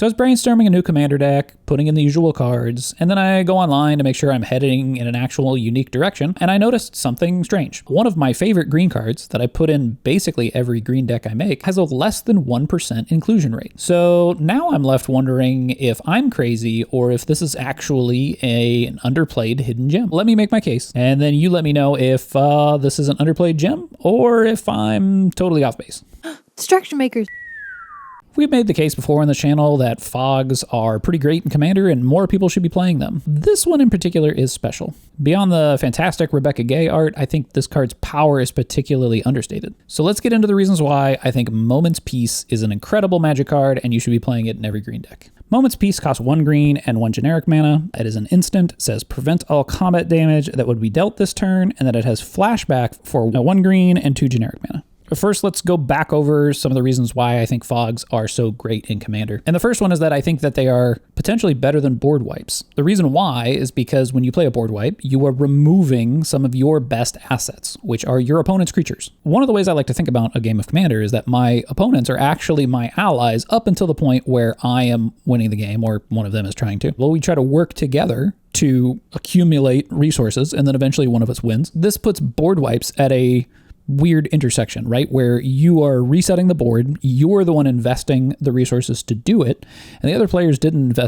So I was brainstorming a new commander deck, putting in the usual cards, and then I go online to make sure I'm heading in an actual unique direction, and I noticed something strange. One of my favorite green cards that I put in basically every green deck I make has a less than 1% inclusion rate. So now I'm left wondering if I'm crazy or if this is actually an underplayed hidden gem. Let me make my case, and then you let me know if this is an underplayed gem or if I'm totally off base. Distraction makers. We've made the case before on the channel that fogs are pretty great in Commander and more people should be playing them. This one in particular is special. Beyond the fantastic Rebecca Gay art, I think this card's power is particularly understated. So let's get into the reasons why I think Moment's Peace is an incredible Magic card and you should be playing it in every green deck. Moment's Peace costs 1 green and 1 generic mana. It is an instant, says prevent all combat damage that would be dealt this turn, and that it has flashback for 1 green and 2 generic mana. First, let's go back over some of the reasons why I think fogs are so great in Commander. And the first one is that I think that they are potentially better than board wipes. The reason why is because when you play a board wipe, you are removing some of your best assets, which are your opponent's creatures. One of the ways I like to think about a game of Commander is that my opponents are actually my allies up until the point where I am winning the game or one of them is trying to. Well, we try to work together to accumulate resources and then eventually one of us wins. This puts board wipes at a weird intersection, right? Where you are resetting the board, you're the one investing the resources to do it, and the other players didn't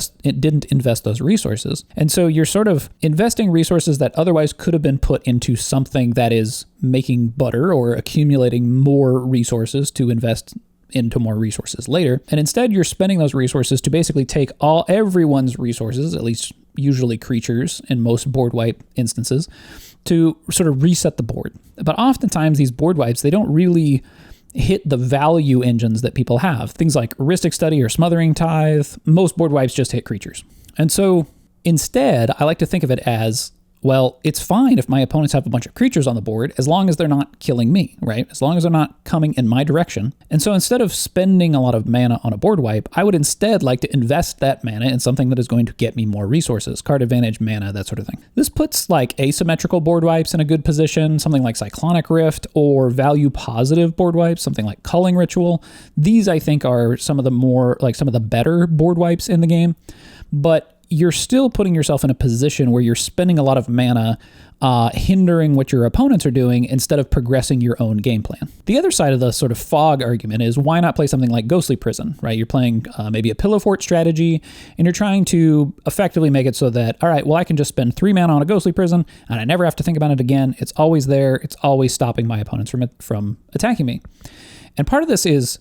invest those resources. And so you're sort of investing resources that otherwise could have been put into something that is making butter or accumulating more resources to invest into more resources later. And instead you're spending those resources to basically take everyone's resources, at least usually creatures in most board wipe instances, to sort of reset the board. But oftentimes these board wipes, they don't really hit the value engines that people have. Things like Heuristic Study or Smothering Tithe, most board wipes just hit creatures. And so instead, I like to think of it as, well, it's fine if my opponents have a bunch of creatures on the board as long as they're not killing me, right? As long as they're not coming in my direction. And so instead of spending a lot of mana on a board wipe, I would instead like to invest that mana in something that is going to get me more resources, card advantage, mana, that sort of thing. This puts like asymmetrical board wipes in a good position, something like Cyclonic Rift, or value positive board wipes, something like Culling Ritual. These I think are some of the better board wipes in the game, but you're still putting yourself in a position where you're spending a lot of mana hindering what your opponents are doing instead of progressing your own game plan. The other side of the sort of fog argument is why not play something like Ghostly Prison, right? You're playing maybe a Pillow Fort strategy and you're trying to effectively make it so that, all right, well, I can just spend 3 mana on a Ghostly Prison and I never have to think about it again. It's always there. It's always stopping my opponents from attacking me. And part of this is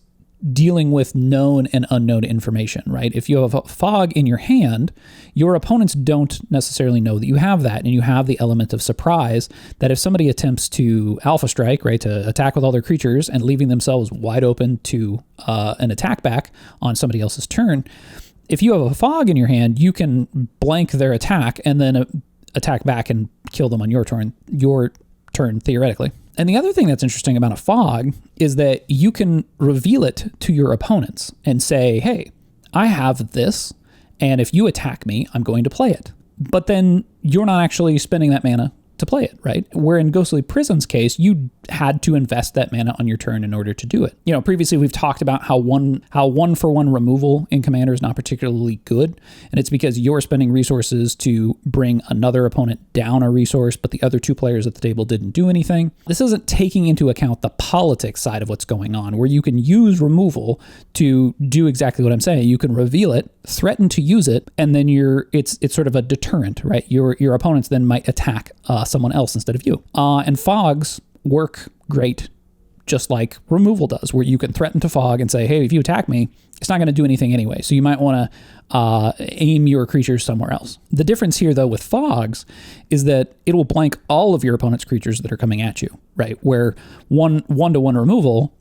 dealing with known and unknown information, right? If you have a fog in your hand, your opponents don't necessarily know that you have that, and you have the element of surprise that if somebody attempts to alpha strike, right, to attack with all their creatures and leaving themselves wide open to an attack back on somebody else's turn, if you have a fog in your hand, you can blank their attack and then attack back and kill them on your turn theoretically. And the other thing that's interesting about a fog is that you can reveal it to your opponents and say, hey, I have this, and if you attack me, I'm going to play it. But then you're not actually spending that mana to play it, right? Where in Ghostly Prison's case, you had to invest that mana on your turn in order to do it. You know, previously we've talked about how one for one removal in Commander is not particularly good, and it's because you're spending resources to bring another opponent down a resource, but the other 2 players at the table didn't do anything. This isn't taking into account the politics side of what's going on, where you can use removal to do exactly what I'm saying. You can reveal it, threaten to use it, and then it's sort of a deterrent, right? Your opponents then might attack someone else instead of you. And fogs work great just like removal does, where you can threaten to fog and say, hey, if you attack me, it's not going to do anything anyway. So you might want to aim your creatures somewhere else. The difference here, though, with fogs is that it will blank all of your opponent's creatures that are coming at you, right? Where one-to-one removal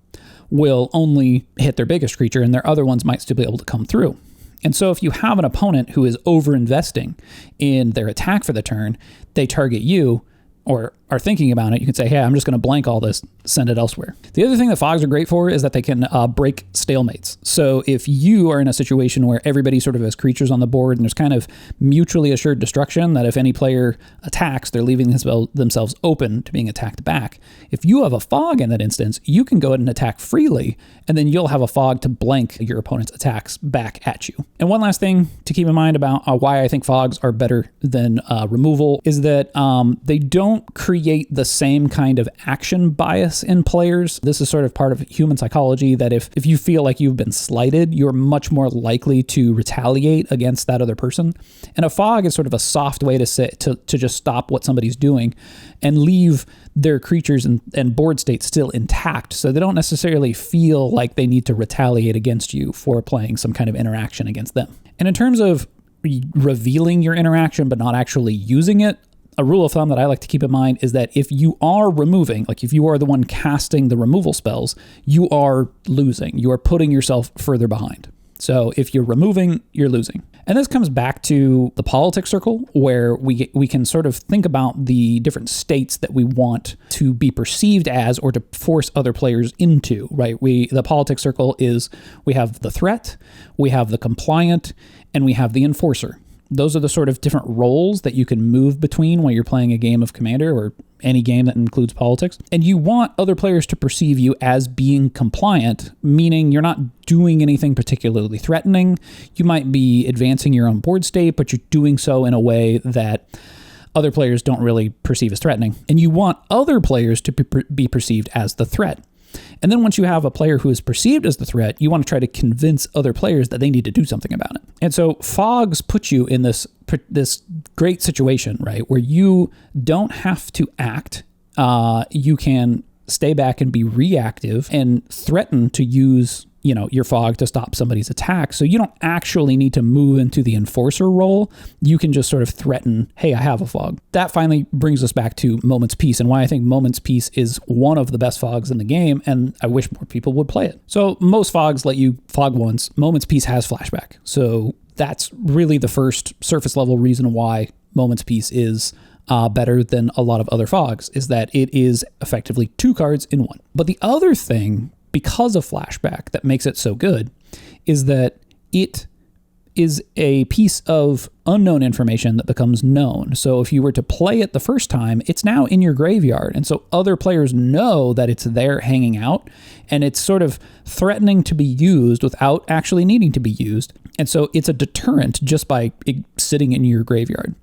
will only hit their biggest creature and their other ones might still be able to come through. And so if you have an opponent who is over-investing in their attack for the turn, they target you, or are thinking about it, you can say, hey, I'm just going to blank all this, send it elsewhere. The other thing that fogs are great for is that they can break stalemates. So if you are in a situation where everybody sort of has creatures on the board and there's kind of mutually assured destruction, that if any player attacks, they're leaving themselves open to being attacked back. If you have a fog in that instance, you can go ahead and attack freely, and then you'll have a fog to blank your opponent's attacks back at you. And one last thing to keep in mind about why I think fogs are better than removal is that they don't create the same kind of action bias in players. This is sort of part of human psychology, that if you feel like you've been slighted, you're much more likely to retaliate against that other person. And a fog is sort of a soft way to just stop what somebody's doing and leave their creatures and board state still intact, so they don't necessarily feel like they need to retaliate against you for playing some kind of interaction against them. And in terms of revealing your interaction but not actually using it, a rule of thumb that I like to keep in mind is that if you are removing, like if you are the one casting the removal spells, you are losing. You are putting yourself further behind. So if you're removing, you're losing. And this comes back to the politics circle, where we can sort of think about the different states that we want to be perceived as or to force other players into, right? The politics circle is, we have the threat, we have the compliant, and we have the enforcer. Those are the sort of different roles that you can move between when you're playing a game of Commander or any game that includes politics. And you want other players to perceive you as being compliant, meaning you're not doing anything particularly threatening. You might be advancing your own board state, but you're doing so in a way that other players don't really perceive as threatening. And you want other players to be perceived as the threat. And then once you have a player who is perceived as the threat, you want to try to convince other players that they need to do something about it. And so fogs put you in this great situation, right, where you don't have to act. You can stay back and be reactive and threaten to use your fog to stop somebody's attack. So you don't actually need to move into the enforcer role. You can just sort of threaten, hey, I have a fog. That finally brings us back to Moment's Peace, and why I think Moment's Peace is one of the best fogs in the game, and I wish more people would play it. So most fogs let you fog once. Moment's Peace has flashback. So that's really the first surface level reason why Moment's Peace is better than a lot of other fogs, is that it is effectively 2 cards in 1. But the other thing, because of flashback, that makes it so good is that it is a piece of unknown information that becomes known. So if you were to play it the first time, it's now in your graveyard. And so other players know that it's there hanging out, and it's sort of threatening to be used without actually needing to be used. And so it's a deterrent just by sitting in your graveyard.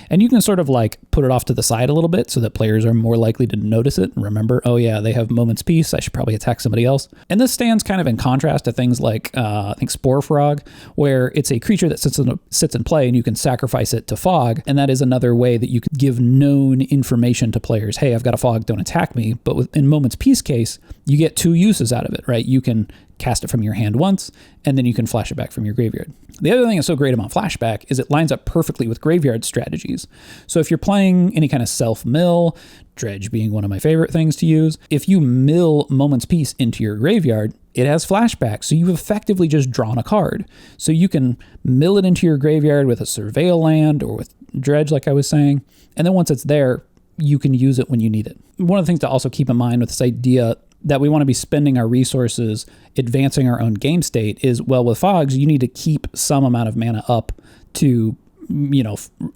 And you can sort of like put it off to the side a little bit so that players are more likely to notice it and remember, oh yeah, they have Moment's Peace, I should probably attack somebody else. And this stands kind of in contrast to things like, I think Spore Frog, where it's a creature that sits in play and you can sacrifice it to fog. And that is another way that you can give known information to players. Hey, I've got a fog, don't attack me. But in Moment's Peace case, you get 2 uses out of it, right? You can cast it from your hand once, and then you can flash it back from your graveyard. The other thing that's so great about flashback is it lines up perfectly with graveyard strategies. So if you're playing any kind of self-mill, dredge being one of my favorite things to use, if you mill Moment's Peace into your graveyard, it has flashback, so you've effectively just drawn a card. So you can mill it into your graveyard with a Surveil land or with dredge, like I was saying, and then once it's there, you can use it when you need it. One of the things to also keep in mind with this idea that we want to be spending our resources advancing our own game state is, well, with fogs, you need to keep some amount of mana up to,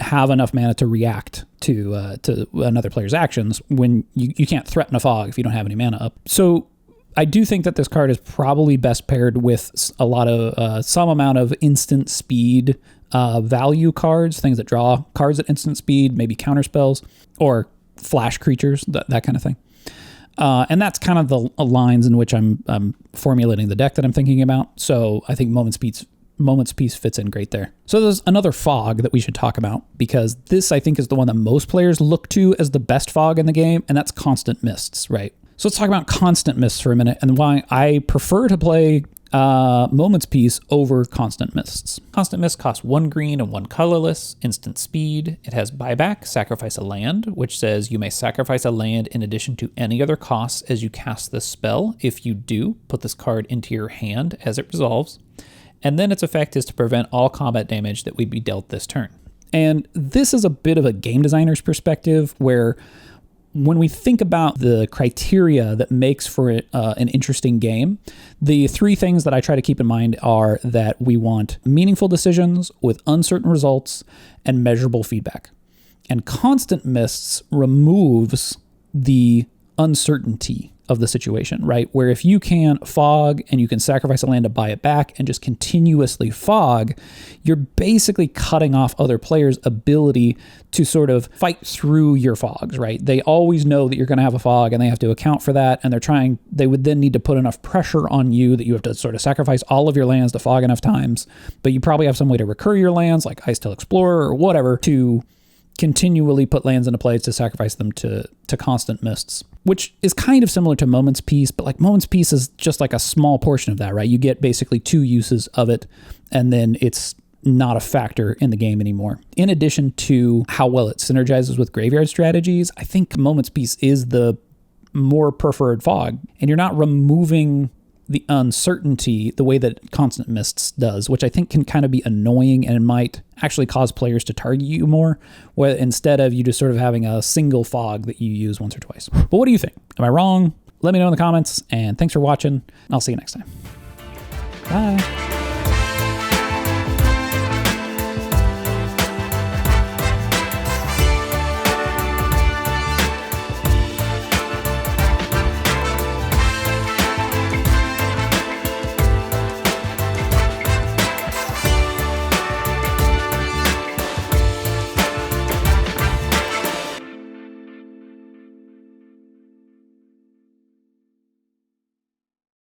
have enough mana to react to another player's actions when you can't threaten a fog if you don't have any mana up. So I do think that this card is probably best paired with a lot of some amount of instant speed value cards, things that draw cards at instant speed, maybe counter spells or flash creatures, that kind of thing. And that's kind of the lines in which I'm formulating the deck that I'm thinking about. So I think Moment's Peace fits in great there. So there's another fog that we should talk about, because this, I think, is the one that most players look to as the best fog in the game, and that's Constant Mists, right? So let's talk about Constant Mists for a minute and why I prefer to play Moment's Peace over Constant Mists. Constant Mist costs 1 green and 1 colorless, instant speed. It has buyback, sacrifice a land, which says you may sacrifice a land in addition to any other costs as you cast this spell. If you do, put this card into your hand as it resolves. And then its effect is to prevent all combat damage that would be dealt this turn. And this is a bit of a game designer's perspective, where when we think about the criteria that makes for an interesting game, the three things that I try to keep in mind are that we want meaningful decisions with uncertain results and measurable feedback. And Constant Mists removes the uncertainty of the situation, right? Where if you can fog and you can sacrifice a land to buy it back and just continuously fog, you're basically cutting off other players' ability to sort of fight through your fogs, right? They always know that you're going to have a fog and they have to account for that. And they would then need to put enough pressure on you that you have to sort of sacrifice all of your lands to fog enough times. But you probably have some way to recur your lands like Icetail Explorer or whatever to continually put lands into plays to sacrifice them to Constant Mists, which is kind of similar to Moment's Peace, but like Moment's Peace is just like a small portion of that, right? You get basically 2 uses of it, and then it's not a factor in the game anymore. In addition to how well it synergizes with graveyard strategies, I think Moment's Peace is the more preferred fog, and you're not removing the uncertainty the way that Constant Mists does, which I think can kind of be annoying and might actually cause players to target you more, where instead of you just sort of having a single fog that you use once or twice. But what do you think? Am I wrong? Let me know in the comments, and thanks for watching. I'll see you next time. Bye.